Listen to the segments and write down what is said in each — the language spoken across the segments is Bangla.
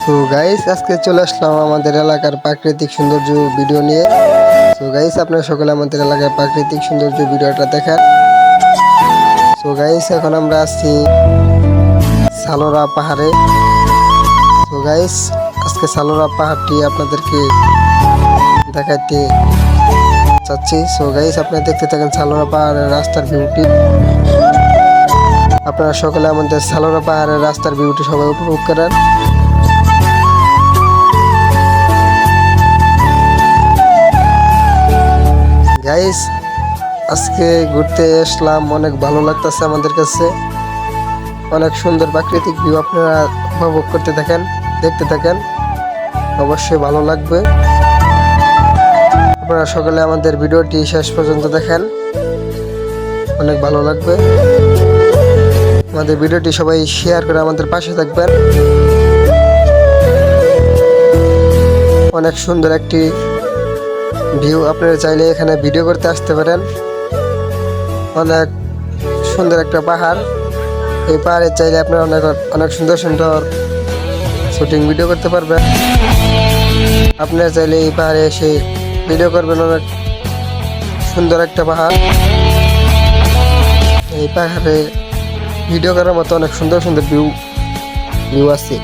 তো গাইস আজকে চলে আসলাম আমাদের এলাকার প্রাকৃতিক সৌন্দর্য ভিডিও নিয়ে। তো গাইস আপনারা সকলে আমাদের এলাকার প্রাকৃতিক সৌন্দর্য ভিডিওটা দেখান। তো গাইস এখন আমরা আছি সালোরা পাহাড়ে। তো গাইস আজকে সালোরা পাহাড়টি আপনাদেরকে দেখাতে চাচ্ছি। সো গাইস আপনারা দেখতে থাকেন সালোরা পাহাড়ের রাস্তার ভিউটি। আপনারা সকলে আমাদের সালোরা পাহাড়ের রাস্তার ভিউটি সবাই উপভোগ করেন। গাইস আজকে ঘুরতে আসলাম, অনেক ভালো লাগতেছে আমাদের কাছে। অনেক সুন্দর প্রাকৃতিক ভিউ আপনারা উপভোগ করতে থাকেন, দেখতে থাকেন, অবশ্যই ভালো লাগবে। আপনারা সকলে আমাদের ভিডিওটি শেষ পর্যন্ত দেখেন, অনেক ভালো লাগবে। আমাদের ভিডিওটি সবাই শেয়ার করে আমাদের পাশে থাকবেন। অনেক সুন্দর একটি ভিউ, আপনারা চাইলে এখানে ভিডিও করতে আসতে পারেন। অনেক সুন্দর একটা পাহাড়, এই পাহাড়ে চাইলে আপনারা অনেক সুন্দর সুন্দর শুটিং ভিডিও করতে পারবেন। আপনারা চাইলে এই পাহাড়ে এসে ভিডিও করবেন। অনেক সুন্দর একটা পাহাড়, এই পাহাড়ে ভিডিও করার মতো অনেক সুন্দর সুন্দর ভিউ আছে।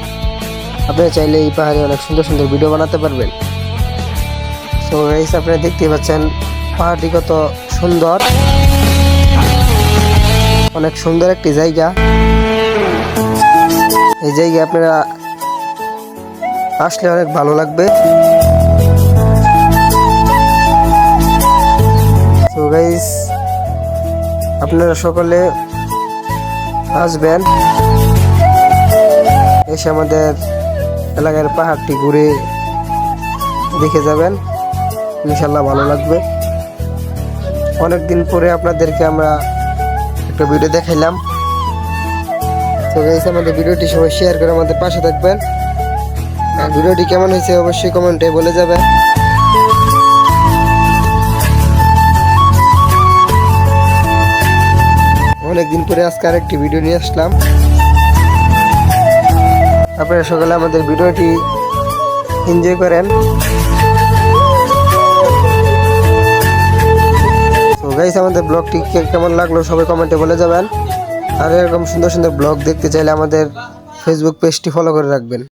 আপনারা চাইলে এই পাহাড়ে অনেক সুন্দর সুন্দর ভিডিও বানাতে পারবেন। তো গাইস আপনারা দেখতে পাচ্ছেন পাহাড়টি কত সুন্দর, অনেক সুন্দর একটি জায়গা। এই জায়গায় আপনারা আসলে অনেক ভালো লাগবে। তো গাইস আপনারা সকলে আসবেন, এসে আমাদের এলাকার পাহাড়টি ঘুরে দেখে যাবেন, ইনশাল্লাহ ভালো লাগবে। অনেকদিন পরে আপনাদেরকে আমরা একটা ভিডিও দেখাইলাম। তো গাইস আমাদের ভিডিওটি সবাই শেয়ার করে আমাদের পাশে থাকবেন। আর ভিডিওটি কেমন হয়েছে অবশ্যই কমেন্টে বলে যাবেন। অনেকদিন পরে আজকে আরেকটি ভিডিও নিয়ে আসলাম। আপনারা সকলে আমাদের ভিডিওটি এনজয় করেন। তো গাইস আমাদের ব্লগটি কেমন লাগলো সবাই কমেন্টে বলে যাবেন। আর এরকম সুন্দর সুন্দর ব্লগ দেখতে চাইলে আমাদের ফেসবুক পেজটি ফলো করে রাখবেন।